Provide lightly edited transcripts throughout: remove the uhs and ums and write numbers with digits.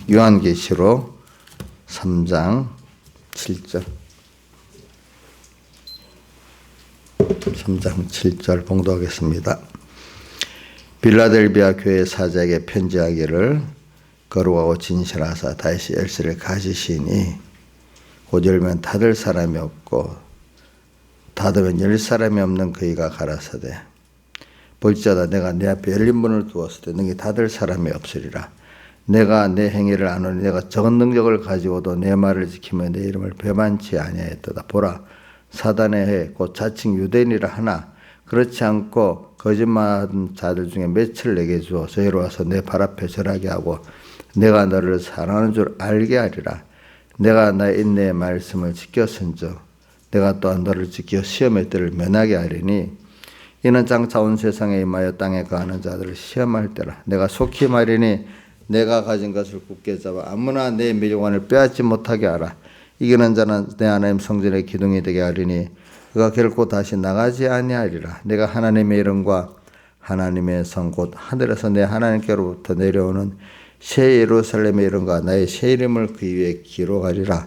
요한계시록 3장 7절 3장 7절 봉독하겠습니다. 빌라델비아 교회 사자에게 편지하기를 거룩하고 진실하사 다시 열쇠를 가지시니 곧 열면 닫을 사람이 없고 닫으면 열 사람이 없는 그이가 가라사대 볼지어다 내가 내 앞에 열린 문을 두었을 때 너희 닫을 사람이 없으리라. 내가 내 행위를 아노니 내가 적은 능력을 가지고도 내 말을 지키며 내 이름을 배반치 아니하였도다. 보라 사단의 해 곧 자칭 유대인이라 하나 그렇지 않고 거짓말하는 자들 중에 몇을 내게 주어 저희로 와서 내 발 앞에 절하게 하고 내가 너를 사랑하는 줄 알게 하리라. 내가 나의 인내의 말씀을 지켰은즉 내가 또한 너를 지켜 시험의 때를 면하게 하리니 이는 장차 온 세상에 임하여 땅에 거하는 자들을 시험할 때라. 내가 속히 말이니 내가 가진 것을 굳게 잡아 아무나 내 미령관을 빼앗지 못하게 하라. 이기는 자는 내 하나님 성전의 기둥이 되게 하리니 그가 결코 다시 나가지 아니하리라. 내가 하나님의 이름과 하나님의 성 곧 하늘에서 내 하나님께로부터 내려오는 새 예루살렘의 이름과 나의 새 이름을 그 위에 기록하리라.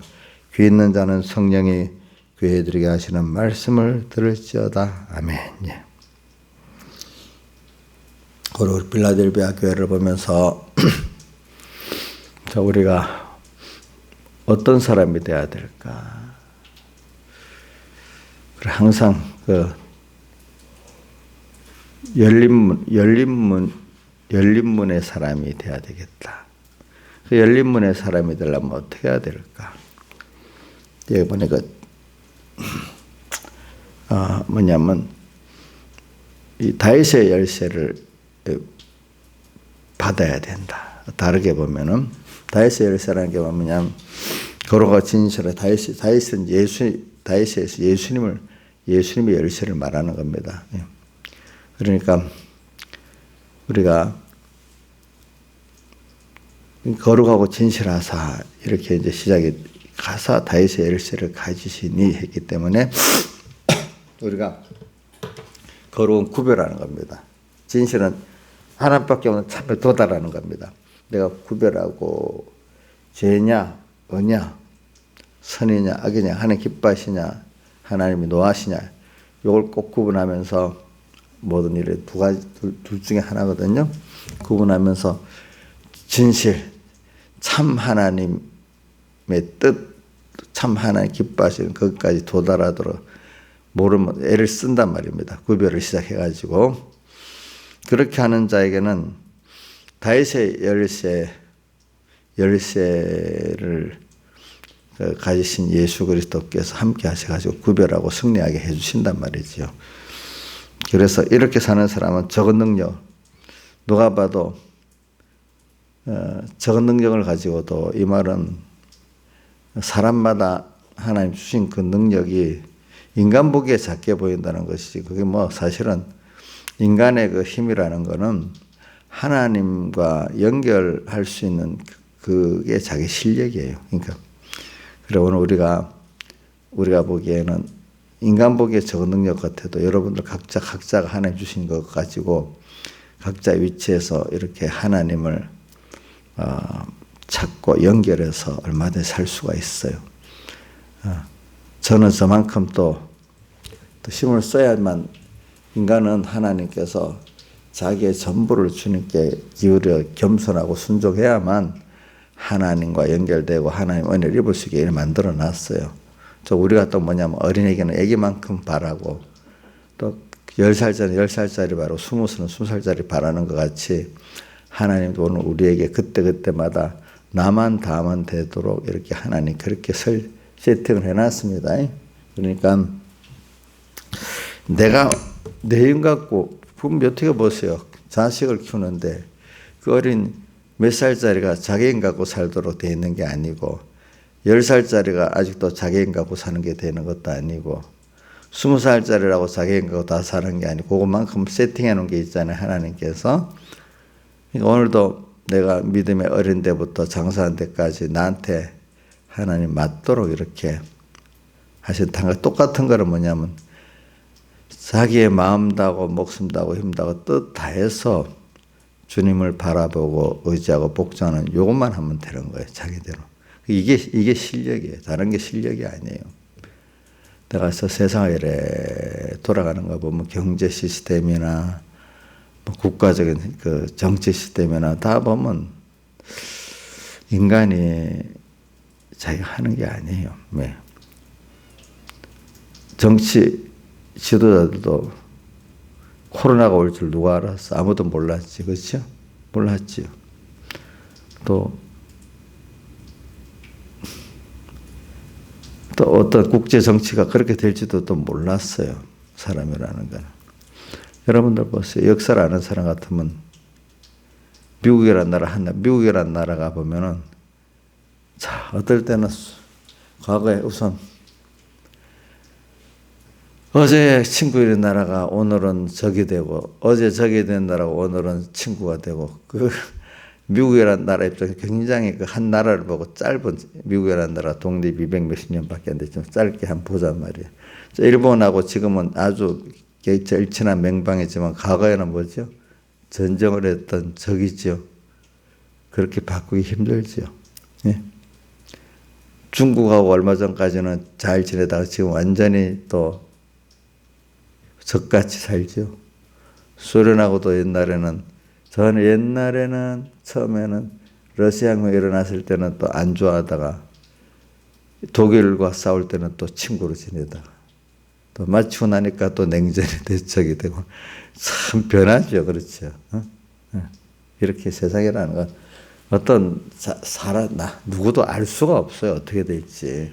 귀 있는 자는 성령이 교회들에게 하시는 말씀을 들을지어다. 아멘. 예. 우리 빌라델비아 교회를 보면서 자, 우리가 어떤 사람이 되어야 될까? 항상 그 열린 문의 사람이 되어야 되겠다. 그 열린 문의 사람이 되려면 어떻게 해야 될까? 이번에 뭐냐면 이 다윗의 열쇠를 받아야 된다. 다르게 보면은 다윗의 열쇠라는 게 뭐냐면 거룩하고 진실한 다윗은 다윗에서 예수님의 열쇠를 말하는 겁니다. 그러니까 우리가 거룩하고 진실하사 이렇게 이제 시작이 가사 다윗의 열쇠를 가지시니 했기 때문에 우리가 거룩은 구별하는 겁니다. 진실은 하나님밖에 없는 참에 도달하는 겁니다. 내가 구별하고 죄냐 어냐 선이냐 악이냐 하나님 기뻐하시냐 하나님이 노하시냐 이걸 꼭 구분하면서 모든 일에 둘 중에 하나거든요. 구분하면서 진실 참 하나님의 뜻 참 하나님 기뻐하시는 것까지 도달하도록 모르면 애를 쓴단 말입니다. 구별을 시작해가지고 그렇게 하는 자에게는 다윗의 열쇠를 가지신 예수 그리스도께서 함께 하셔가지고 구별하고 승리하게 해주신단 말이죠. 그래서 이렇게 사는 사람은 적은 능력, 누가 봐도 적은 능력을 가지고도 이 말은 사람마다 하나님 주신 그 능력이 인간 보기에 작게 보인다는 것이지 그게 뭐 사실은 인간의 그 힘이라는 거는 하나님과 연결할 수 있는 그게 자기 실력이에요. 그러니까 그래 오늘 우리가 보기에는 인간 보기에 적은 능력 같아도 여러분들 각자가 하나님 주신 것 가지고 각자 위치에서 이렇게 하나님을 찾고 연결해서 얼마든지 살 수가 있어요. 저는 저만큼 또 힘을 써야만 인간은 하나님께서 자기의 전부를 주님께 기울여 겸손하고 순종해야만 하나님과 연결되고 하나님 은혜를 입을 수 있게 만들어 놨어요. 우리가 또 뭐냐면 어린애기는 애기만큼 바라고 또 10살짜리 10살짜리 바라고 20살은 20살짜리 바라는 것 같이 하나님도 오늘 우리에게 그때마다 나만 다하면 되도록 이렇게 하나님 그렇게 세팅을 해놨습니다. 그러니까 내가 내 힘 갖고 부모님 어떻게 보세요. 자식을 키우는데 그 어린 몇 살짜리가 자기 힘 갖고 살도록 되어 있는 게 아니고 10살짜리가 아직도 자기 힘 갖고 사는 게 되는 것도 아니고 20살짜리라고 자기 힘 갖고 다 사는 게 아니고 그것만큼 세팅해 놓은 게 있잖아요. 하나님께서. 그러니까 오늘도 내가 믿음의 어린 데부터 장사한 데까지 나한테 하나님 맞도록 이렇게 하셨다는 똑같은 거는 뭐냐면 자기의 마음 다하고 목숨 다하고 힘 다하고 뜻 다해서 주님을 바라보고 의지하고 복종하는 요것만 하면 되는 거예요. 자기대로. 이게 실력이에요. 다른 게 실력이 아니에요. 내가 세상에 이래 돌아가는 거 보면 경제 시스템이나 뭐 국가적인 그 정치 시스템이나 다 보면 인간이 자기가 하는 게 아니에요. 왜? 정치 지도자들도 코로나가 올 줄 누가 알았어? 아무도 몰랐지. 그렇죠? 몰랐지요. 또 어떤 국제 정치가 그렇게 될지도 또 몰랐어요. 사람이라는 건. 여러분들 보세요. 역사를 아는 사람 같으면 미국이라는 나라가 보면은 자, 어떨 때는 과거에 우선 어제 친구인 나라가 오늘은 적이 되고 어제 적이 된 나라가 오늘은 친구가 되고 그 미국이라는 나라 입장에서 굉장히 그 한 나라를 보고 짧은 미국이라는 나라 독립 200 몇십 년밖에 안 됐지만 짧게 한번 보잔 말이에요. 일본하고 지금은 아주 절친한 맹방이지만 과거에는 뭐죠? 전쟁을 했던 적이죠. 그렇게 바꾸기 힘들죠. 예. 중국하고 얼마 전까지는 잘 지내다가 지금 완전히 또 적같이 살죠. 소련하고도 옛날에는 처음에는 러시아 혁명이 일어났을 때는 또 안 좋아하다가 독일과 싸울 때는 또 친구로 지내다가 또 마치고 나니까 또 냉전이 대척이 되고 참 변하죠. 그렇죠. 이렇게 세상이라는 건 어떤 누구도 알 수가 없어요. 어떻게 될지.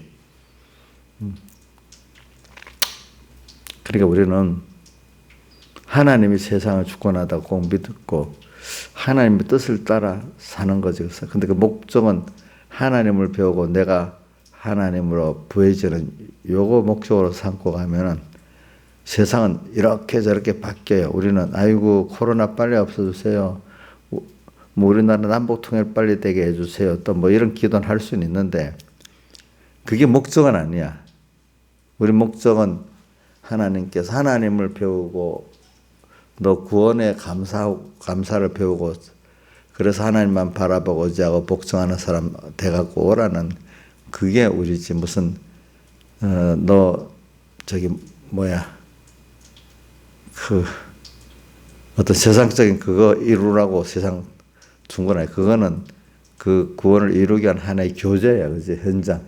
그러니까 우리는 하나님이 세상을 주권하다고 꼭 믿고 하나님의 뜻을 따라 사는 거죠. 근데 그 목적은 하나님을 배우고 내가 하나님으로 부해지는 요거 목적으로 삼고 가면은 세상은 이렇게 저렇게 바뀌어요. 우리는 아이고 코로나 빨리 없어주세요. 뭐 우리나라 남북통일 빨리 되게 해주세요. 또 뭐 이런 기도는 할 수는 있는데 그게 목적은 아니야. 우리 목적은 하나님께서 하나님을 배우고 너 구원에 감사를 배우고 그래서 하나님만 바라보고 의지하고 복종하는 사람 돼갖고 오라는 그게 우리지. 무슨 너 저기 뭐야 그 어떤 세상적인 그거 이루라고 세상 준 건 아니에요. 그거는 그 구원을 이루기 위한 하나의 교제예요. 그지?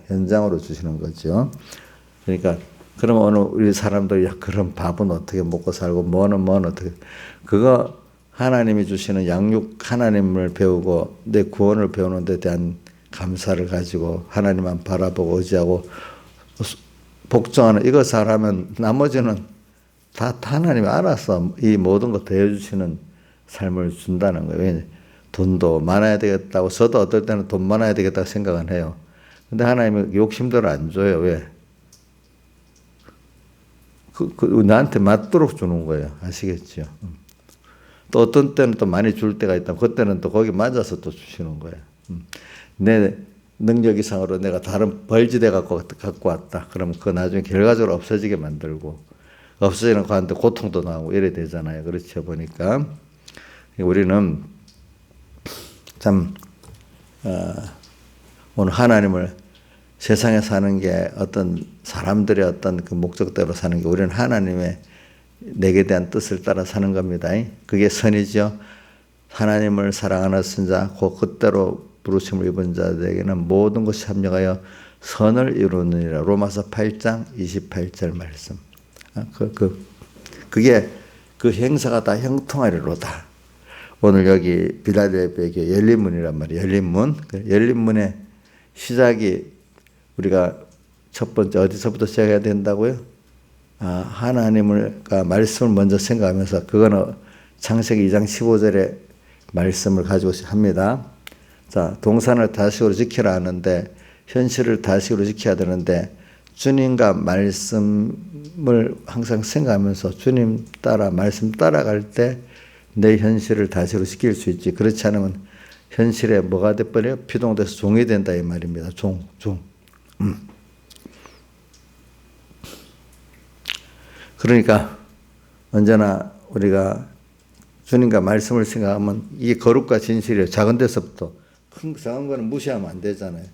현장으로 주시는 거죠. 그러니까 그러면 오늘 우리 사람들이 야, 그럼 밥은 어떻게 먹고 살고 뭐는 어떻게 그거 하나님이 주시는 양육 하나님을 배우고 내 구원을 배우는 데 대한 감사를 가지고 하나님만 바라보고 의지하고 복종하는 이거 잘하면 나머지는 다 하나님이 알아서 이 모든 거 대해주시는 삶을 준다는 거예요. 왜냐? 돈도 많아야 되겠다고 저도 어떨 때는 돈 많아야 되겠다고 생각은 해요. 근데 하나님이 욕심대로 안 줘요. 왜? 나한테 맞도록 주는 거예요. 아시겠죠? 또 어떤 때는 또 많이 줄 때가 있다. 그때는 또 거기 맞아서 또 주시는 거예요. 내 능력 이상으로 내가 다른 벌지대 갖고 왔다. 그러면 그거 나중에 결과적으로 없어지게 만들고 없어지는 거한테 고통도 나오고 이래 되잖아요. 그렇죠. 보니까 우리는 참 오늘 하나님을 세상에 사는 게 어떤 사람들의 어떤 그 목적대로 사는 게 우리는 하나님의 내게 대한 뜻을 따라 사는 겁니다. 그게 선이죠. 하나님을 사랑하는 선자, 그때로 부르심을 입은 자들에게는 모든 것이 합력하여 선을 이루느니라. 로마서 8장 28절 말씀. 그게 그 행사가 다 형통하리로다. 오늘 여기 빌라델피아 교회 열린문이란 말이에요. 열린문. 열린문의 시작이 우리가 첫 번째 어디서부터 시작해야 된다고요? 하나님을 말씀을 먼저 생각하면서 그거는 창세기 2장 15절의 말씀을 가지고 합니다. 자, 동산을 다식으로 지키라 하는데 현실을 다식으로 지켜야 되는데 주님과 말씀을 항상 생각하면서 주님 따라 말씀 따라갈 때 내 현실을 다식으로 지킬 수 있지. 그렇지 않으면 현실에 뭐가 돼버려요? 피동돼서 종이 된다 이 말입니다. 종. 그러니까 언제나 우리가 주님과 말씀을 생각하면 이게 거룩과 진실이에요. 작은 데서부터. 큰 작은 거는 무시하면 안 되잖아요.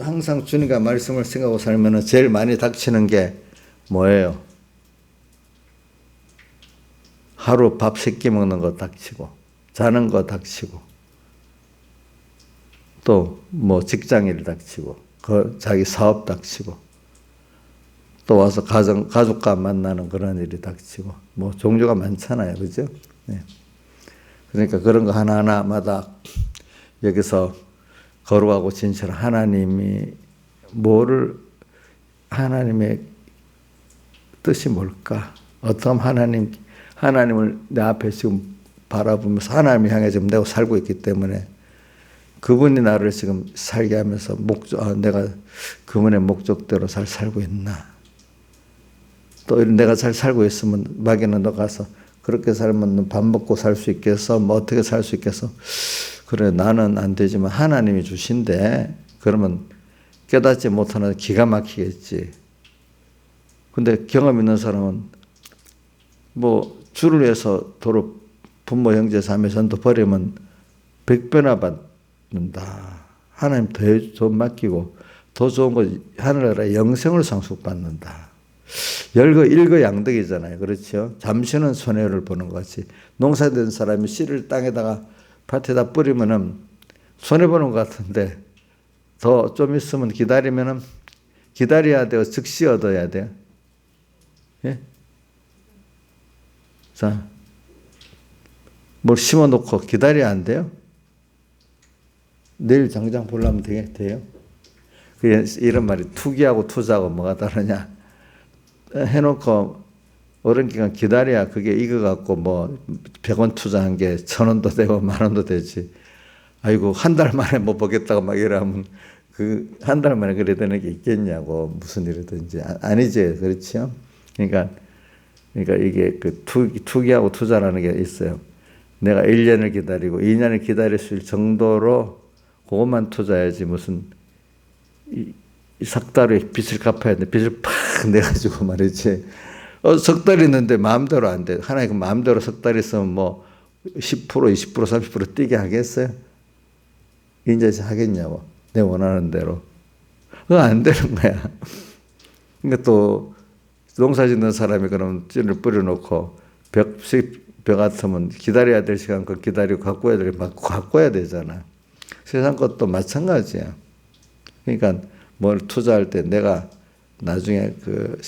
항상 주님과 말씀을 생각하고 살면 제일 많이 닥치는 게 뭐예요? 하루 밥 3끼 먹는 거 닥치고, 자는 거 닥치고, 또 뭐 직장일 닥치고, 자기 사업 닥치고, 또 와서 가족과 만나는 그런 일이 닥치고, 뭐 종류가 많잖아요. 그죠? 네. 그러니까 그런 거 하나하나마다 여기서 거룩하고 진실한 하나님이 하나님의 뜻이 뭘까? 어떤 하나님을 내 앞에 지금 바라보면서 하나님을 향해 지금 내가 살고 있기 때문에 그분이 나를 지금 살게 하면서 내가 그분의 목적대로 잘 살고 있나? 또 내가 잘 살고 있으면 마귀는 너 가서 그렇게 살면 너 밥 먹고 살 수 있겠어? 뭐 어떻게 살 수 있겠어? 그래 나는 안 되지만 하나님이 주신대. 그러면 깨닫지 못하는 기가 막히겠지. 근데 경험 있는 사람은 뭐 주를 위해서 도로 부모 형제 자매 전도 버리면 100배나 받는다. 하나님 더 맡기고 더 좋은 거 하늘나라의 영생을 상속받는다. 일거양득이잖아요. 그렇죠? 잠시는 손해를 보는 것 같이 농사된 사람이 씨를 땅에다가 밭에다 뿌리면은 손해보는 것 같은데 더 좀 있으면 기다려야 돼요. 즉시 얻어야 돼요. 예? 자, 뭘 심어놓고 기다려야 안 돼요? 내일 당장 보려면 돼요? 이런 말이 투기하고 투자하고 뭐가 다르냐? 해놓고 오랜 기간 기다려야 그게 익어갖고 뭐 100원 투자한 게 1,000원도 되고 10,000원도 되지. 아이고 한 달 만에 뭐 보겠다고 막 이러면 그 한 달 만에 그래 되는 게 있겠냐고 무슨 일이든지 아니지. 그렇죠? 그러니까 이게 그 투기하고 투자라는 게 있어요. 내가 1년을 기다리고 2년을 기다릴 수 있을 정도로 그것만 투자해야지 무슨 석 달에 빚을 갚아야 돼. 빚을 팍 내가지고 말이지. 석 달 있는데 마음대로 안 돼. 하나님 마음대로 석 달 있으면 뭐 10%, 20%, 30% 뛰게 하겠어요? 이제 하겠냐고. 내 원하는 대로. 그거 안 되는 거야. 그러니까 또 농사 짓는 사람이 그럼 찐을 뿌려놓고 벽 같으면 기다려야 될 시간 그 기다리고 가꿔야 되잖아. 세상 것도 마찬가지야. 그러니까 뭘 투자할 때 내가 나중에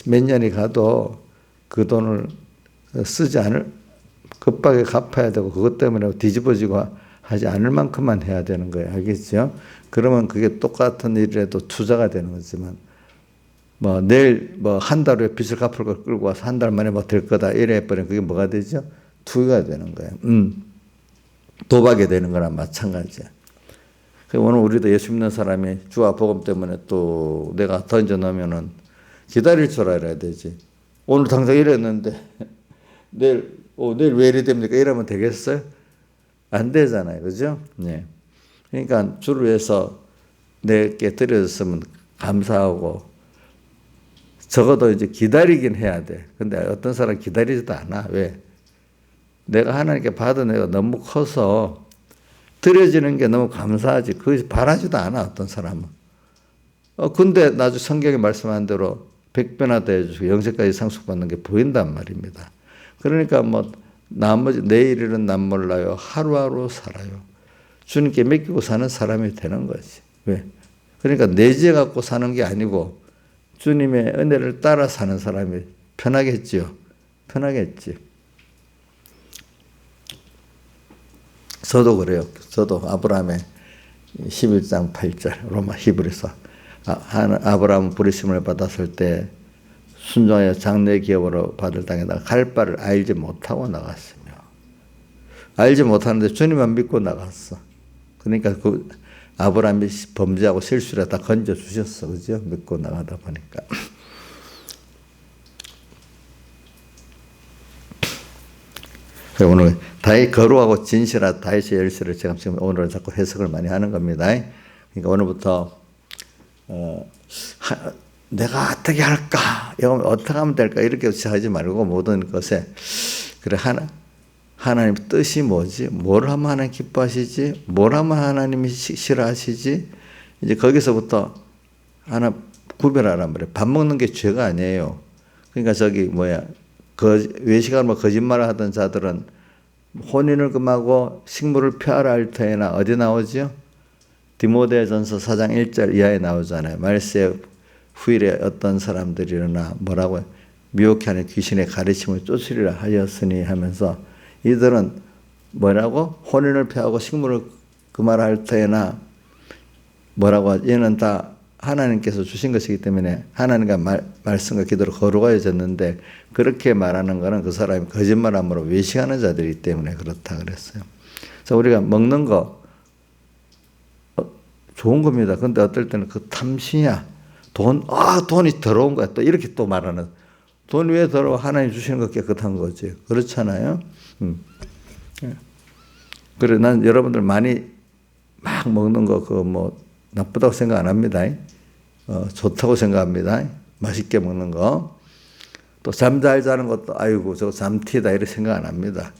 몇 년이 가도 그 돈을 쓰지 않을 급하게 갚아야 되고 그것 때문에 뒤집어지고 하지 않을 만큼만 해야 되는 거예요. 알겠죠? 그러면 그게 똑같은 일이라도 투자가 되는 거지만 뭐 내일 뭐 한 달 후에 빚을 갚을 걸 끌고 와서 한 달 만에 뭐 될 거다 이래 버리면 그게 뭐가 되죠? 투기가 되는 거예요. 도박이 되는 거랑 마찬가지야. 오늘 우리도 예수 믿는 사람이 주와 복음 때문에 또 내가 던져 놓으면은 기다릴 줄 알아야 되지. 오늘 당장 이랬는데 내일 왜 이래 됩니까? 이러면 되겠어요? 안 되잖아요. 그죠? 네. 그러니까 주를 위해서 내게 드려졌으면 감사하고 적어도 이제 기다리긴 해야 돼. 근데 어떤 사람 기다리지도 않아. 왜? 내가 하나님께 받은 애가 너무 커서 드려지는 게 너무 감사하지. 그것이 바라지도 않아, 어떤 사람은. 근데 나중에 성경에 말씀한 대로 100배나 더해주고 영생까지 상속받는 게 보인단 말입니다. 그러니까 뭐 나머지 내일은 난 몰라요. 하루하루 살아요. 주님께 맡기고 사는 사람이 되는 거지. 왜? 그러니까 내재 갖고 사는 게 아니고 주님의 은혜를 따라 사는 사람이 편하겠지요. 편하겠지. 저도 그래요. 저도 아브라함의 11장 8절 로마 히브리서 아브라함은 부르심을 받았을 때 순종하여 장래 기업으로 받을 땅에다가 갈 바를 알지 못하고 나갔으며 알지 못하는데 주님만 믿고 나갔어. 그러니까 그 아브라함이 범죄하고 실수를 다 건져 주셨어. 그죠? 믿고 나가다 보니까. 오늘 거룩하고 진실한 다윗의 열쇠를 제가 지금 오늘은 자꾸 해석을 많이 하는 겁니다. 그러니까 오늘부터 내가 어떻게 할까? 어떻게 하면 될까? 이렇게 하지 말고 모든 것에 그래 하나님 뜻이 뭐지? 뭘 하면 하나님 기뻐하시지? 뭘 하면 하나님이 싫어하시지? 이제 거기서부터 하나 구별하란 말이에요. 밥 먹는 게 죄가 아니에요. 그러니까 외식하면 거짓말을 하던 자들은 혼인을 금하고 식물을 펴라 할 터에나 어디 나오죠? 디모데전서 4장 1절 이하에 나오잖아요. 말세 후일에 어떤 사람들이 일어나 뭐라고요? 미혹해 하는 귀신의 가르침을 쫓으리라 하였으니 하면서 이들은 뭐라고? 혼인을 펴하고 식물을 금하라 할 터에나 뭐라고 하죠? 얘는 다 하나님께서 주신 것이기 때문에 하나님과 말씀과 기도로 거룩하여졌는데 그렇게 말하는 것은 그 사람이 거짓말함으로 외식하는 자들이기 때문에 그렇다 그랬어요. 그래서 우리가 먹는 거 좋은 겁니다. 그런데 어떨 때는 그 탐심이야. 돈이 더러운 거야. 또 이렇게 또 말하는. 돈이 왜 더러워? 하나님 주시는 거 깨끗한 거지. 그렇잖아요. 그래, 난 여러분들 많이 막 먹는 거 그거 뭐 나쁘다고 생각 안 합니다. 좋다고 생각합니다. 맛있게 먹는 거. 또 잠 잘 자는 것도 아이고 저거 잠티다 이렇게 생각 안 합니다.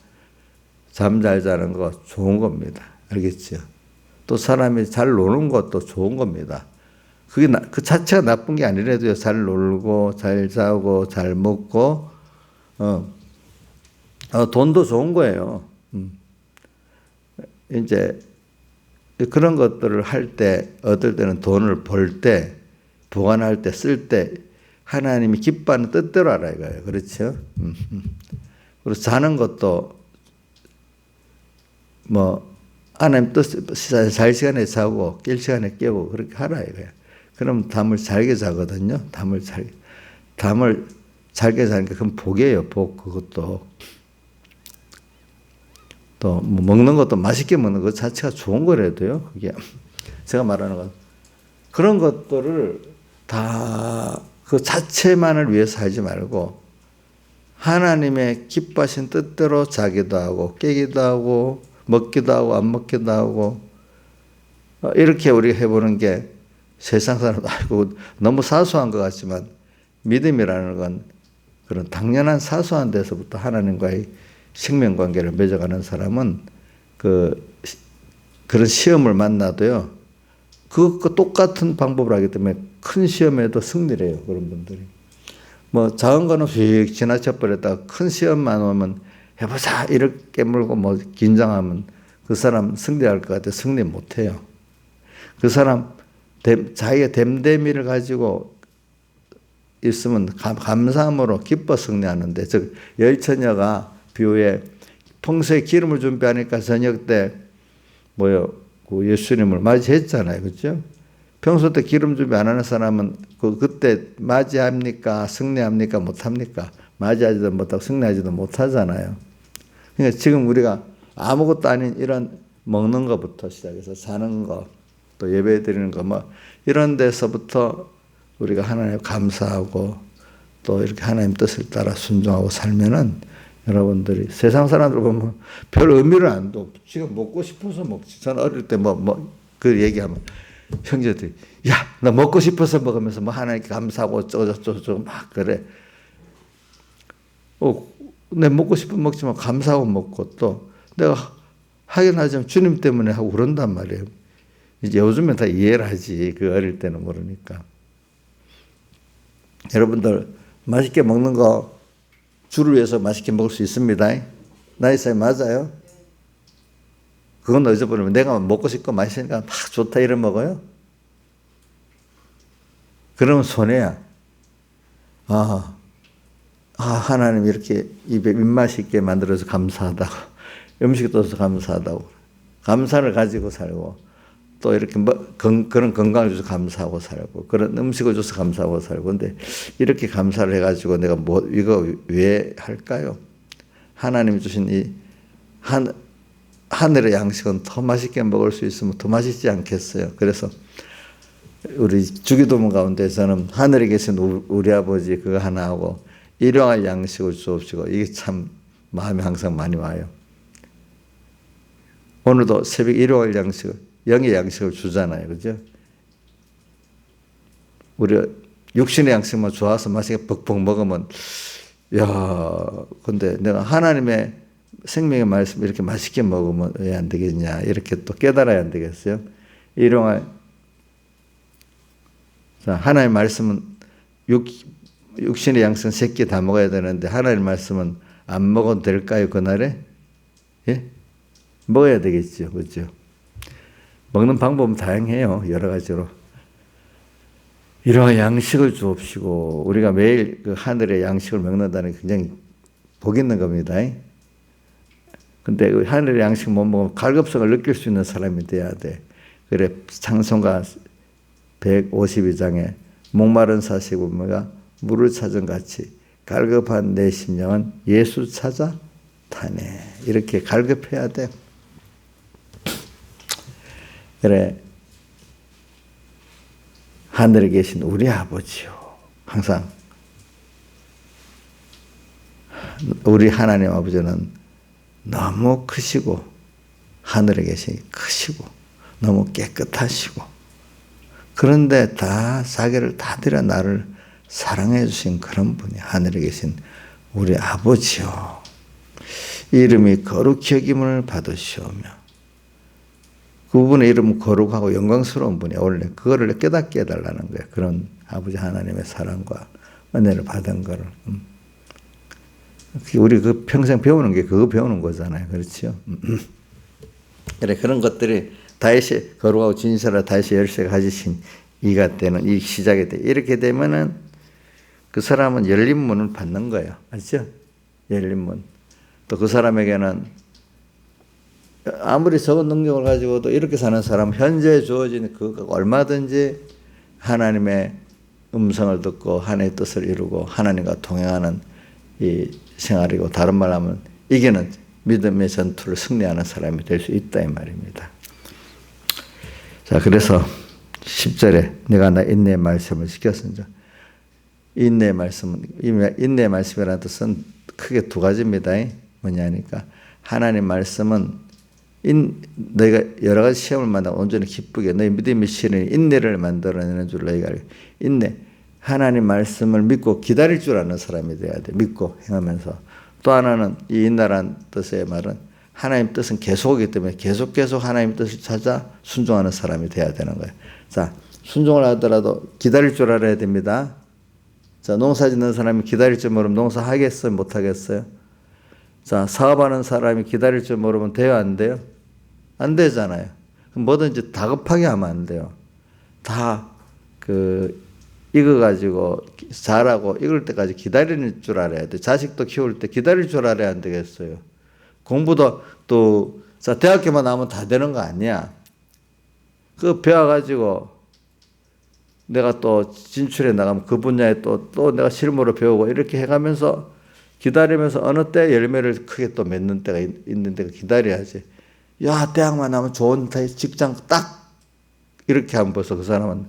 잠 잘 자는 거 좋은 겁니다. 알겠죠? 또 사람이 잘 노는 것도 좋은 겁니다. 그게 그 자체가 나쁜 게 아니라도요. 잘 놀고 잘 자고 잘 먹고 돈도 좋은 거예요. 이제 그런 것들을 할 때 어떨 때는 돈을 벌 때 보관할 때 쓸 때 하나님이 기뻐하는 뜻대로 하라 이거예요. 그렇죠? 그리고 자는 것도 뭐 하나님 뜻 잘 시간에 자고 깰 시간에 깨고 그렇게 하라 이거예요. 그럼 잠을 잘게 자거든요. 잠을 잘게 자니까 그건 복이에요. 복. 그것도 또 뭐 먹는 것도 맛있게 먹는 것 자체가 좋은 거라도요. 그게 제가 말하는 건 그런 것들을 다 그 자체만을 위해서 살지 말고 하나님의 기뻐하신 뜻대로 자기도 하고 깨기도 하고 먹기도 하고 안 먹기도 하고 이렇게 우리가 해보는 게 세상 사람도 알고 너무 사소한 것 같지만 믿음이라는 건 그런 당연한 사소한 데서부터 하나님과의 생명관계를 맺어가는 사람은 그런 시험을 만나도요. 그 똑같은 방법을 하기 때문에 큰 시험에도 승리를 해요. 그런 분들이. 뭐 작은 거는 휙 지나쳐 버렸다가 큰 시험만 오면 해보자 이렇게 물고 뭐 긴장하면 그 사람 승리할 것 같아 승리 못해요. 그 사람 자기의 됨됨이를 가지고 있으면 감사함으로 기뻐 승리하는데 즉 열처녀가 비유에 평소에 기름을 준비하니까 저녁 때 그 예수님을 맞이했잖아요. 그렇죠? 평소 때 기름 준비 안 하는 사람은 그때 맞이합니까? 승리합니까? 못합니까? 맞이하지도 못하고 승리하지도 못하잖아요. 그러니까 지금 우리가 아무것도 아닌 이런 먹는 것부터 시작해서 사는 거, 또 예배 드리는 거, 뭐 이런 데서부터 우리가 하나님 감사하고 또 이렇게 하나님 뜻을 따라 순종하고 살면은 여러분들이 세상 사람들 보면 별 의미를 안 둬. 지금 먹고 싶어서 먹지. 저는 어릴 때 그 얘기하면 형제들이 야, 나 먹고 싶어서 먹으면서 뭐 하나님께 감사하고 어쩌고저쩌고 막 그래. 내 먹고 싶으면 먹지만 감사하고 먹고 또 내가 하긴 하지만 주님 때문에 하고 그런단 말이에요. 이제 요즘엔 다 이해를 하지. 그 어릴 때는 모르니까. 여러분들 맛있게 먹는 거 주를 위해서 맛있게 먹을 수 있습니다. 나이 차이 맞아요? 그건 어디서 보면 내가 먹고 싶고 맛있으니까 막 좋다 이래 먹어요? 그러면 손해야. 하나님 이렇게 입에 입맛 있게 만들어서 감사하다고. 음식 줘서 감사하다고. 감사를 가지고 살고 또 이렇게 그런 건강을 줘서 감사하고 살고 그런 음식을 줘서 감사하고 살고 근데 이렇게 감사를 해가지고 내가 이거 왜 할까요? 하나님이 주신 이 하늘의 양식은 더 맛있게 먹을 수 있으면 더 맛있지 않겠어요? 그래서 우리 주기도문 가운데서는 하늘에 계신 우리 아버지 그거 하나 하고 일용할 양식을 주옵시고 이게 참 마음에 항상 많이 와요. 오늘도 새벽 일용할 양식을 영의 양식을 주잖아요. 그죠? 우리 육신의 양식만 좋아서 맛있게 벅벅 먹으면 야, 근데 내가 하나님의 생명의 말씀 이렇게 맛있게 먹으면 왜 안 되겠냐. 이렇게 또 깨달아야 안 되겠어요. 일용할. 자, 하나님의 말씀은 육신의 양성 3끼 다 먹어야 되는데 하나님의 말씀은 안 먹어도 될까요? 그날에? 예? 먹어야 되겠죠. 그렇죠? 먹는 방법은 다양해요. 여러 가지로. 이러한 양식을 주옵시고 우리가 매일 그 하늘의 양식을 먹는다는 게 굉장히 복 있는 겁니다. 근데 그 하늘의 양식 못 먹으면 갈급성을 느낄 수 있는 사람이 돼야 돼. 그래 창송가 152장에 목마른 사시고가 물을 찾은 같이 갈급한 내 심령은 예수 찾아 타네. 이렇게 갈급해야 돼. 그래 하늘에 계신 우리 아버지요. 항상 우리 하나님 아버지는 너무 크시고 하늘에 계시니 크시고 너무 깨끗하시고 그런데 다 자기를 다 들여 나를 사랑해 주신 그런 분이 하늘에 계신 우리 아버지요. 이름이 거룩히 여김을 받으시오며 그분의 이름은 거룩하고 영광스러운 분이야. 원래 그거를 깨닫게 해달라는 거예요. 그런 아버지 하나님의 사랑과 은혜를 받은 거를. 우리 그 평생 배우는 게 그거 배우는 거잖아요. 그렇죠? 그래, 그런 것들이 다윗이 거룩하고 진실하고 다윗이 열쇠가 가지신 이가 되는 이 시작이 돼. 이렇게 되면은 그 사람은 열린 문을 받는 거예요. 알죠? 열린 문. 또 그 사람에게는 아무리 적은 능력을 가지고도 이렇게 사는 사람은 현재 주어진 그 얼마든지 하나님의 음성을 듣고 하나님의 뜻을 이루고 하나님과 동행하는 이 생활이고 다른 말로 하면 이기는 믿음의 전투를 승리하는 사람이 될 수 있다 이 말입니다. 자, 그래서 10절에 내가 나 인내의 말씀을 지켰습니다. 인내의 말씀이라는 뜻은 크게 두 가지입니다. 뭐냐니까 하나님 말씀은 너희가 여러 가지 시험을 만나고 온전히 기쁘게 너희 믿음의 실은 인내를 만들어내는 줄 너희가 알고 인내 하나님 말씀을 믿고 기다릴 줄 아는 사람이 돼야 돼. 믿고 행하면서 또 하나는 이 인내란 뜻의 말은 하나님 뜻은 계속이기 때문에 계속 하나님 뜻을 찾아 순종하는 사람이 돼야 되는 거예요. 자, 순종을 하더라도 기다릴 줄 알아야 됩니다. 자, 농사 짓는 사람이 기다릴 줄 모르면 농사하겠어요? 못하겠어요? 자, 사업하는 사람이 기다릴 줄 모르면 돼요? 안 돼요? 안 되잖아요. 뭐든지 다급하게 하면 안 돼요. 다 익어가지고 자라고 익을 때까지 기다리는 줄 알아야 돼. 자식도 키울 때 기다릴 줄 알아야 안 되겠어요. 공부도 또, 자, 대학교만 나오면 다 되는 거 아니야. 그거 배워가지고 내가 또 진출해 나가면 그 분야에 또 내가 실무로 배우고 이렇게 해가면서 기다리면서 어느 때 열매를 크게 또 맺는 때가 있는 데가 기다려야지. 야, 대학만 나면 좋은 직장 딱 이렇게 하면 벌써 그 사람은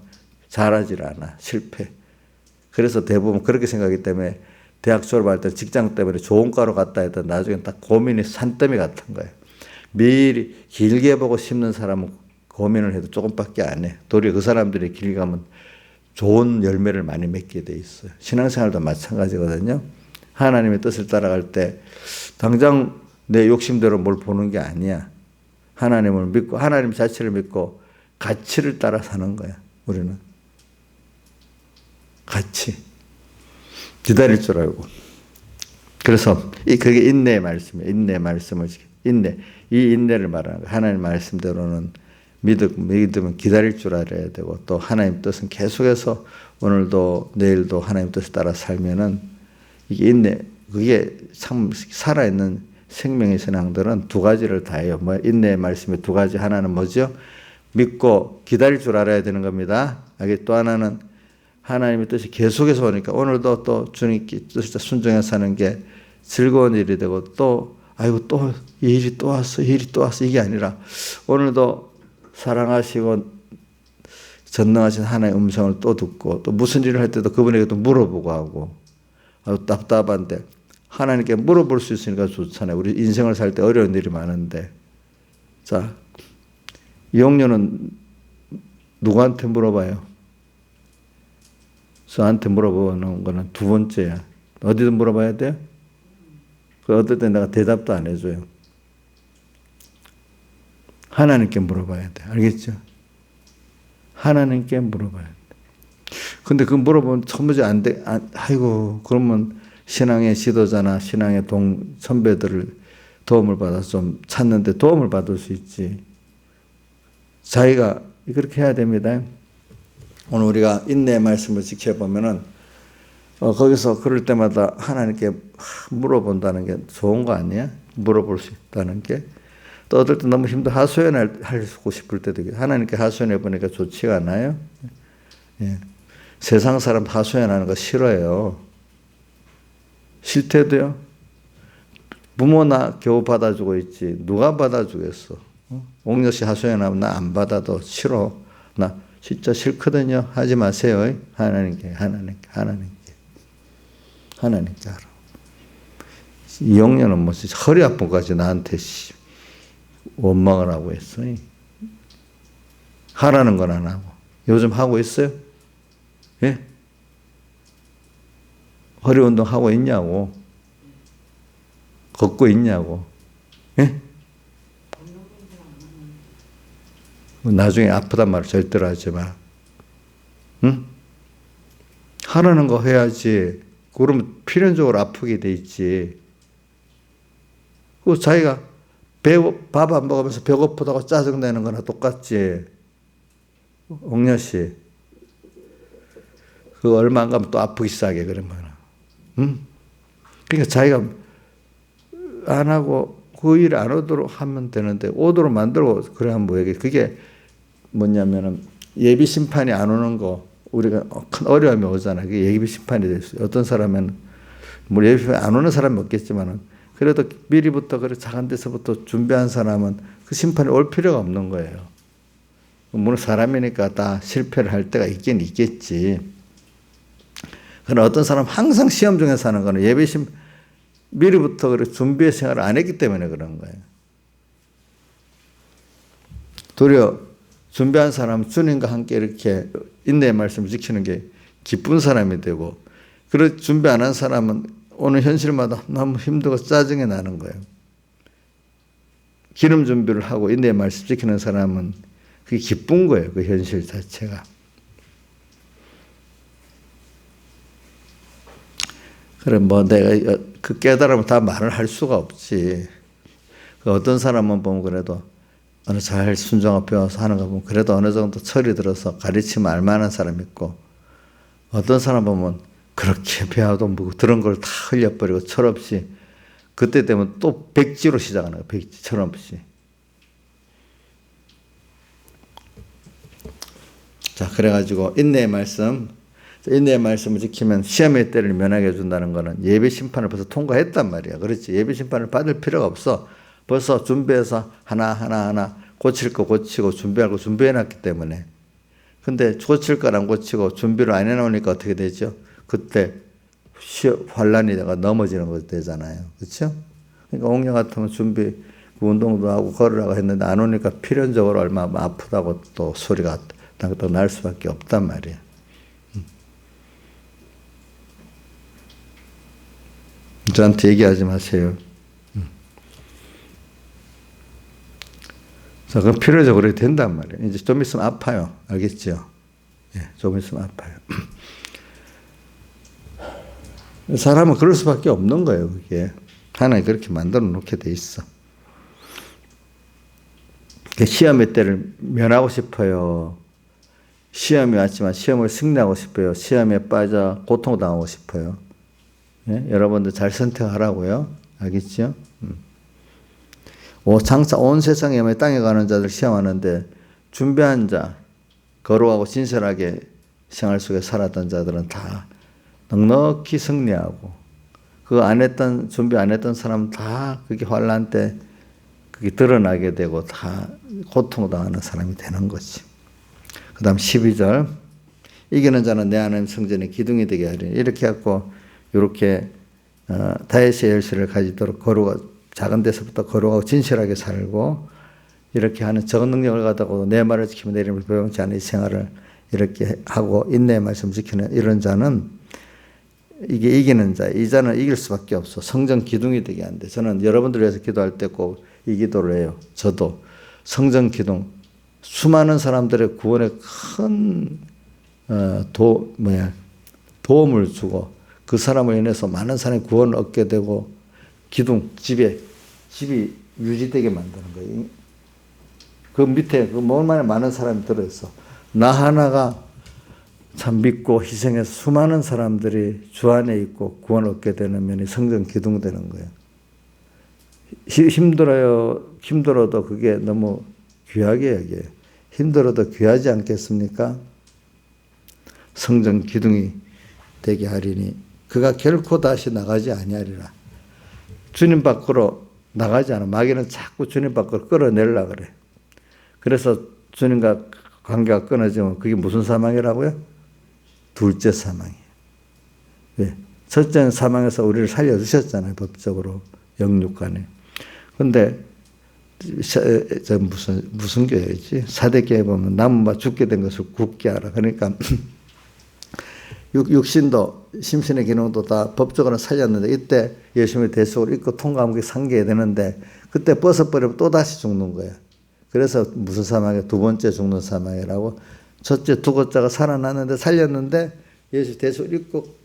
잘하질 않아. 실패. 그래서 대부분 그렇게 생각하기 때문에 대학 졸업할 때 직장 때문에 좋은 과로 갔다 해도 나중에 딱 고민이 산더미 같은 거예요. 매일 길게 보고 심는 사람은 고민을 해도 조금밖에 안 해. 도리어 그 사람들이 길게 가면 좋은 열매를 많이 맺게 돼 있어요. 신앙생활도 마찬가지거든요. 하나님의 뜻을 따라갈 때 당장 내 욕심대로 뭘 보는 게 아니야. 하나님을 믿고 하나님 자체를 믿고 가치를 따라 사는 거야. 우리는 가치 기다릴 줄 알고. 그래서 그게 인내의 말씀이에요. 인내의 말씀을 인내. 이 인내를 말하는 거야. 하나님 말씀대로는 믿으면 기다릴 줄 알아야 되고 또 하나님 뜻은 계속해서 오늘도 내일도 하나님 뜻에 따라 살면은 이게 인내, 그게 참 살아있는 생명의 신앙들은 두 가지를 다 해요. 뭐 인내의 말씀의 두 가지. 하나는 뭐죠? 믿고 기다릴 줄 알아야 되는 겁니다. 또 하나는 하나님의 뜻이 계속해서 오니까 오늘도 또 주님께 뜻을 순종해서 사는 게 즐거운 일이 되고 또 아이고 또 이 일이 또 왔어, 이 일이 또 왔어 이게 아니라 오늘도 사랑하시고 전능하신 하나님의 음성을 또 듣고 또 무슨 일을 할 때도 그분에게 또 물어보고 하고 아주 답답한데 하나님께 물어볼 수 있으니까 좋잖아요. 우리 인생을 살 때 어려운 일이 많은데 자, 영녀는 누구한테 물어봐요? 저한테 물어보는 거는 두 번째야. 어디든 물어봐야 돼요? 그 어떨 때 내가 대답도 안 해줘요. 하나님께 물어봐야 돼. 알겠죠? 하나님께 물어봐야 돼. 근데 그 물어보면 처음부터 안 돼. 아이고, 그러면 신앙의 지도자나 신앙의 선배들을 도움을 받아서 좀 찾는데 도움을 받을 수 있지. 자기가 그렇게 해야 됩니다. 오늘 우리가 인내의 말씀을 지켜보면은, 거기서 그럴 때마다 하나님께 물어본다는 게 좋은 거 아니야? 물어볼 수 있다는 게. 또 어떨 때 너무 힘들어 하소연하고 싶을 때도 하나님께 하소연해 보니까 좋지가 않아요? 예. 세상 사람 하소연하는 거 싫어요. 싫대도요. 부모나 겨우 받아주고 있지. 누가 받아주겠어? 옥녀씨 하소연하면 나 안 받아도 싫어. 나 진짜 싫거든요. 하지 마세요. 하나님께 하라. 이 영녀는 뭐 허리 아픈까지 나한테 원망을 하고 했어. 하라는 건 안 하고. 요즘 하고 있어요? 예? 허리 운동 하고 있냐고. 걷고 있냐고. 예? 나중에 아프단 말을 절대로 하지 마. 응? 하라는 거 해야지. 그러면 필연적으로 아프게 돼 있지. 그 자기가 밥 안 먹으면서 배고프다고 짜증내는 거나 똑같지. 옥녀씨. 그 얼마 안 가면 또 아프기 시작해, 그러면. 응? 그러니까 자기가 안 하고 그 일 안 오도록 하면 되는데, 오도록 만들고, 그래야 뭐예요. 그게 뭐냐면은 예비 심판이 안 오는 거, 우리가 큰 어려움이 오잖아. 그게 예비 심판이 됐어요. 어떤 사람은, 뭐 예비 심판이 안 오는 사람이 없겠지만은, 그래도 미리부터 그래 작은 데서부터 준비한 사람은 그 심판이 올 필요가 없는 거예요. 물론 사람이니까 다 실패를 할 때가 있긴 있겠지. 그러나 어떤 사람은 항상 시험 중에서 하는 거는 미리부터 그래 준비 생활을 안 했기 때문에 그런 거예요. 도리어 준비한 사람은 주님과 함께 이렇게 인내의 말씀을 지키는 게 기쁜 사람이 되고, 그래 준비 안 한 사람은 오늘 현실마다 너무 힘들고 짜증이 나는 거예요. 기름 준비를 하고 인내의 말씀 지키는 사람은 그게 기쁜 거예요. 그 현실 자체가. 그래 뭐 내가 그 깨달음을 다 말을 할 수가 없지. 그 어떤 사람은 보면 그래도 어느 잘 순종하고 배워서 하는 거 보면 그래도 어느 정도 철이 들어서 가르치면 알만한 사람 있고, 어떤 사람 보면 그렇게 배워도 뭐 들은 걸 다 흘려버리고 철없이, 그때 되면 또 백지로 시작하는 거예요. 백지, 철없이. 자, 그래가지고 인내의 말씀을 지키면 시험의 때를 면하게 해준다는 거는 예비 심판을 벌써 통과했단 말이야. 그렇지. 예비 심판을 받을 필요가 없어. 벌써 준비해서 하나 고칠 거 고치고 준비할 거 준비해놨기 때문에. 근데 고칠 거랑 고치고 준비를 안 해놓으니까 어떻게 되죠? 그때 환란이 넘어지는 거 되잖아요. 그렇죠? 그러니까 옥녀 같으면 준비 운동도 하고 걸으라고 했는데 안 오니까 필연적으로 얼마나 아프다고 또 소리가 또 날 수밖에 없단 말이에요. 저한테 얘기하지 마세요. 자, 그럼 필요적으로 된단 말이에요. 이제 좀 있으면 아파요. 알겠죠? 예, 좀 있으면 아파요. 사람은 그럴 수밖에 없는 거예요, 그게. 하나님 그렇게 만들어 놓게 돼 있어. 시험의 때를 면하고 싶어요. 시험이 왔지만 시험을 승리하고 싶어요. 시험에 빠져 고통당하고 싶어요. 예? 여러분들 잘 선택하라고요. 알겠죠? 장차 온 세상에 땅에 가는 자들 시험하는데, 준비한 자, 거룩하고 진실하게 생활 속에 살았던 자들은 다 넉넉히 승리하고, 준비 안 했던 사람은 다 그게 환란 때 그게 드러나게 되고 다 고통당하는 사람이 되는 거지. 그 다음 12절. 이기는 자는 내 하나님 성전의 기둥이 되게 하리니. 이렇게 해갖고, 이렇게, 다윗의 열쇠를 가지도록 작은 데서부터 거룩하고 진실하게 살고, 이렇게 하는 적은 능력을 가지고 내 말을 지키며 내 이름을 배웅치 않은 이 생활을 이렇게 하고 인내의 말씀 지키는 이런 자는 이게 이기는 자, 이 자는 이길 수밖에 없어. 성전 기둥이 되게 안 돼. 저는 여러분들 위해서 기도할 때 꼭 이 기도를 해요. 저도 성전 기둥, 수많은 사람들의 구원에 큰 도움을 주고 그 사람을 인해서 많은 사람이 구원을 얻게 되고 기둥, 집이 유지되게 만드는 거예요. 그 밑에 얼마나 많은 사람이 들어있어. 나 하나가 참 믿고 희생해서 수많은 사람들이 주 안에 있고 구원 얻게 되는 면이 성전 기둥 되는 거예요. 힘들어도 그게 너무 귀하게 여겨요. 힘들어도 귀하지 않겠습니까? 성전 기둥이 되게 하리니 그가 결코 다시 나가지 아니하리라. 주님 밖으로 나가지 않아. 마귀는 자꾸 주님 밖으로 끌어내려고 그래. 그래서 주님과 관계가 끊어지면 그게 무슨 사망이라고요? 둘째 사망이에요. 왜? 첫째는 사망에서 우리를 살려주셨잖아요. 법적으로 영육간에. 근데 무슨 교회지? 사대교회 보면 남은 죽게 된 것을 굳게 하라. 그러니까 육신도 심신의 기능도 다 법적으로 살렸는데 이때 예수님의 대속을 입고 통과하면 그게 상계해야 되는데 그때 벗어버리면 또다시 죽는 거야. 그래서 무슨 사망이야? 두 번째 죽는 사망이라고. 첫째 두고자가 살아났는데 살렸는데 예수 대속을 입고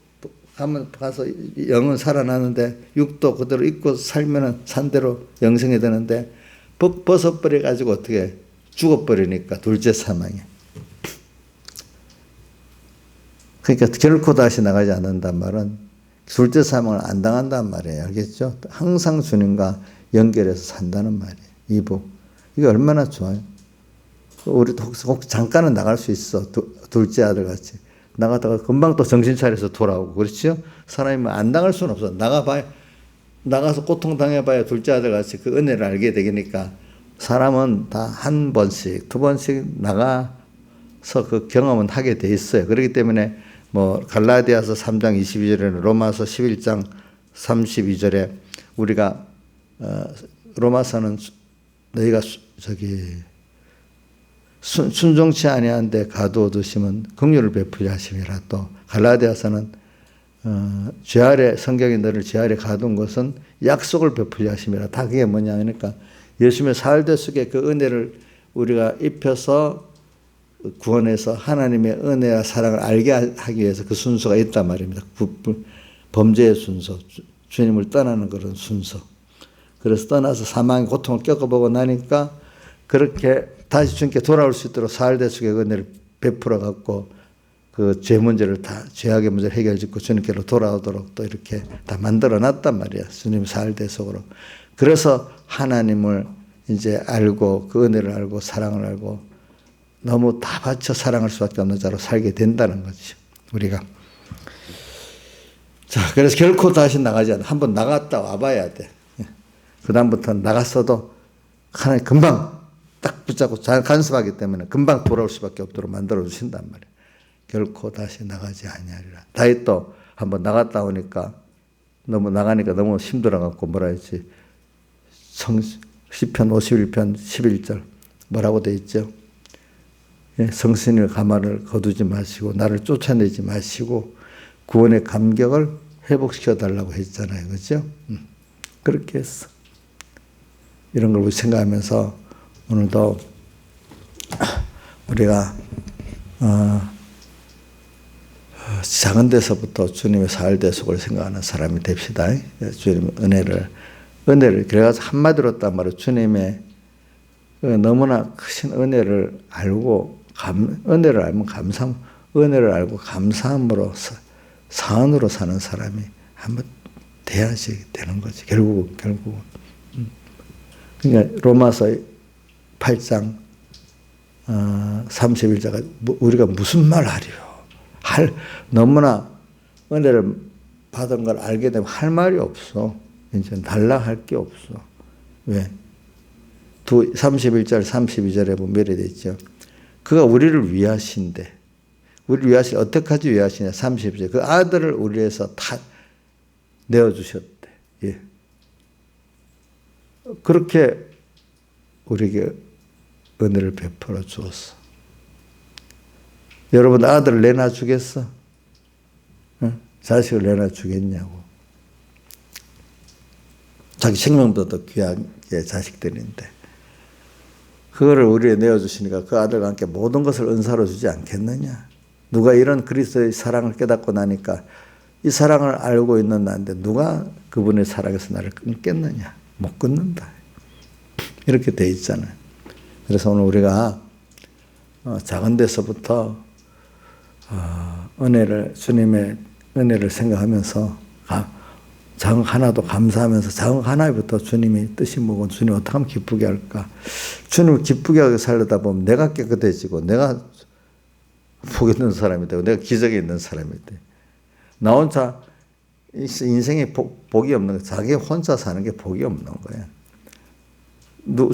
가서 영은 살아나는데 육도 그대로 입고 살면은 산대로 영생이 되는데 벗어버려 가지고 어떻게 죽어버리니까 둘째 사망이야. 그러니까 결코 다시 나가지 않는단 말은 둘째 사망을 안 당한단 말이에요. 알겠죠? 항상 주님과 연결해서 산다는 말이에요. 이복. 이게 얼마나 좋아요. 우리도 혹시 잠깐은 나갈 수 있어. 둘째 아들 같이. 나가다가 금방 또 정신 차려서 돌아오고. 그렇죠? 사람이 안 나갈 수는 없어. 나가서 고통당해봐야 둘째 아들 같이 그 은혜를 알게 되니까 사람은 다 한 번씩, 두 번씩 나가서 그 경험은 하게 돼 있어요. 그렇기 때문에 갈라디아서 3장 22절에는 로마서 11장 32절에 우리가 로마서는 너희가 순종치 아니한데 가두어두시면 긍휼을 베풀려 하심이라. 또 갈라디아서는 죄 아래 성경이 너를 죄 아래 가둔 것은 약속을 베풀려 하심이라. 다 그게 뭐냐 하니까 예수님의 사흘대 속에 그 은혜를 우리가 입혀서 구원해서 하나님의 은혜와 사랑을 알게 하기 위해서 그 순서가 있단 말입니다. 범죄의 순서, 주님을 떠나는 그런 순서. 그래서 떠나서 사망의 고통을 겪어보고 나니까 그렇게 다시 주님께 돌아올 수 있도록 사흘대 속에 은혜를 베풀어 갖고 그 죄 문제를 다 죄악의 문제를 해결짓고 주님께로 돌아오도록 또 이렇게 다 만들어 놨단 말이야. 주님 사흘대 속으로. 그래서 하나님을 이제 알고 그 은혜를 알고 사랑을 알고 너무 다 바쳐 사랑할 수밖에 없는 자로 살게 된다는 거죠. 우리가. 자, 그래서 결코 다시 나가지 않아. 한번 나갔다 와봐야 돼. 그 다음부터는 나갔어도 하나님 금방 딱 붙잡고 잘 간섭하기 때문에 금방 돌아올 수밖에 없도록 만들어 주신단 말이에요. 결코 다시 나가지 아니하리라. 다윗도 한번 나갔다 오니까 나가니까 너무 힘들어갖고 뭐라 했지? 시편 51편 11절 뭐라고 돼 있죠? 성신의 가마를 거두지 마시고 나를 쫓아내지 마시고 구원의 감격을 회복시켜 달라고 했잖아요. 그렇죠? 그렇게 했어. 이런 걸 생각하면서 오늘도 우리가 작은 데서부터 주님의 사흘대 속을 생각하는 사람이 됩시다. 주님의 은혜를 그래가지고 한마디로 했단 말이에요. 주님의 너무나 크신 은혜를 알고 은혜를 알면 은혜를 알고 감사함으로 사은으로 사는 사람이 한번 돼야지 되는 거지. 결국은. 그러니까 로마서 8장 31절가 우리가 무슨 말 하리요? 너무나 은혜를 받은 걸 알게 되면 할 말이 없어. 이제 달라 할 게 없어. 왜? 31절 32절에 보면 이렇게 돼 있죠. 그가 우리를 위하신데 우리를 어떻게까지 위하시냐. 30절 그 아들을 우리 위해서 다 내어주셨대. 예. 그렇게 우리에게 은혜를 베풀어 주었어. 여러분 아들을 내놔 주겠어? 응? 자식을 내놔주겠냐고. 자기 생명보다 더 귀하게 자식들인데 그거를 우리에 내어주시니까 그 아들과 함께 모든 것을 은사로 주지 않겠느냐. 누가 이런 그리스도의 사랑을 깨닫고 나니까 이 사랑을 알고 있는 나인데 누가 그분의 사랑에서 나를 끊겠느냐. 못 끊는다. 이렇게 돼 있잖아요. 그래서 오늘 우리가 작은 데서부터 주님의 은혜를 생각하면서 작은 하나도 감사하면서 작은 하나부터 주님이 뜻이 뭐고 주님 어떻게 하면 기쁘게 할까. 주님을 기쁘게 하게 살려다 보면 내가 깨끗해지고 내가 복 있는 사람이 되고 내가 기적이 있는 사람이 돼. 나 혼자 인생에 복이 없는 거야. 자기 혼자 사는 게 복이 없는 거야.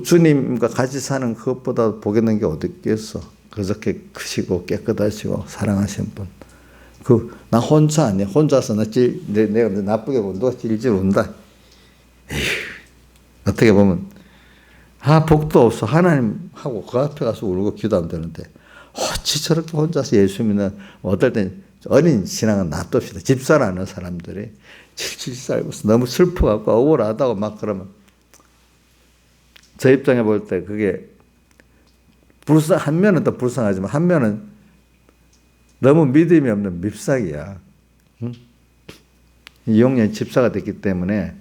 주님과 같이 사는 그것보다 복 있는 게 어디 있겠어. 그렇게 크시고 깨끗하시고 사랑하신 분. 나 혼자 아니야. 혼자서 내가 나쁘게 보고 누가 질질 운다. 에휴, 어떻게 보면 복도 없어. 하나님하고 그 앞에 가서 울고 기도하면 되는데 어찌 저렇게 혼자서 예수 믿는 어떨 땐 어린 신앙은 놔둡시다. 집사라는 사람들이 질질 살고 너무 슬퍼갖고 억울하다고 막 그러면 저 입장에 볼 때 그게 한 면은 또 불쌍하지만 한 면은 너무 믿음이 없는 밉상이야. 응? 이 용년이 집사가 됐기 때문에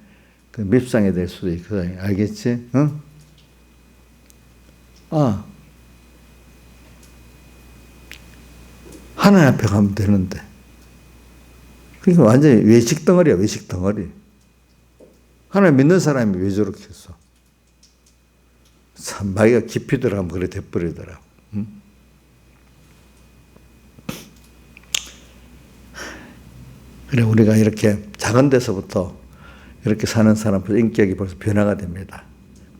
그 밉상이 될 수도 있거든. 알겠지? 응? 하나님 앞에 가면 되는데. 그러니까 완전히 외식 덩어리야, 외식 덩어리. 하나님 믿는 사람이 왜 저렇게 했어? 참, 마귀가 깊이 들어가면 그래 돼버리더라고. 응? 그래, 우리가 이렇게 작은 데서부터 이렇게 사는 사람 인격이 벌써 변화가 됩니다.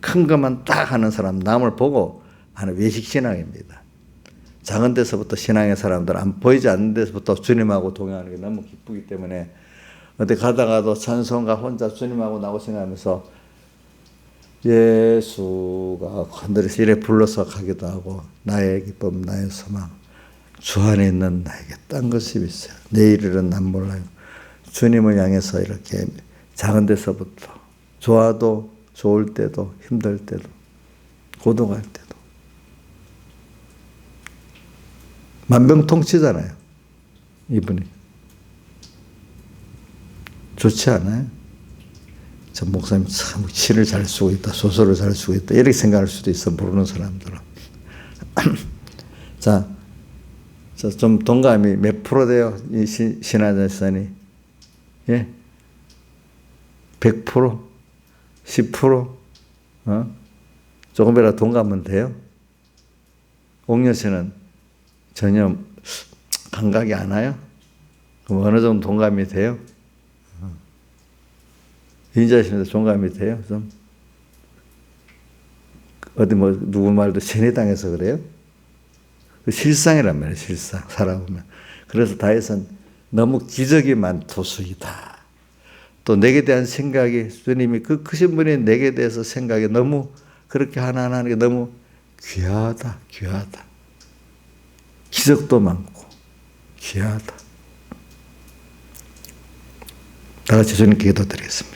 큰 것만 딱 하는 사람, 남을 보고 하는 외식 신앙입니다. 작은 데서부터 신앙의 사람들은 보이지 않는 데서부터 주님하고 동행하는 게 너무 기쁘기 때문에 어디 가다가도 찬송가 혼자 주님하고 나고 생각하면서 예수가 하늘에서 이래 불러서 가기도 하고 나의 기쁨, 나의 소망, 주 안에 있는 나에게 딴 것이 있어요. 내일은 난 몰라요. 주님을 향해서 이렇게 작은 데서부터 좋아도 좋을 때도 힘들 때도 고독할 때도 만병통치잖아요. 이분이 좋지 않아요? 저 목사님 참 시를 잘 쓰고 있다, 소설을 잘 쓰고 있다 이렇게 생각할 수도 있어. 모르는 사람들은. 자, 좀 동감이 몇 프로 돼요? 이 신하전선이? 예? 100%? 10%? 조금이라도 동감은 돼요? 옥녀 씨는 전혀 감각이 안 와요? 그럼 어느 정도 동감이 돼요? 인자 씨는 동감이 돼요? 좀? 어디 누구 말도 세뇌당해서 그래요? 그 실상이란 말이에요, 실상. 살아보면. 그래서 다윗은 너무 기적이 많도수이다. 또 내게 대한 생각이 주님이 그 크신 분이 내게 대해서 생각이 너무 그렇게 하나하나 하는 게 너무 귀하다. 기적도 많고 귀하다. 다 같이 주님께 기도드리겠습니다.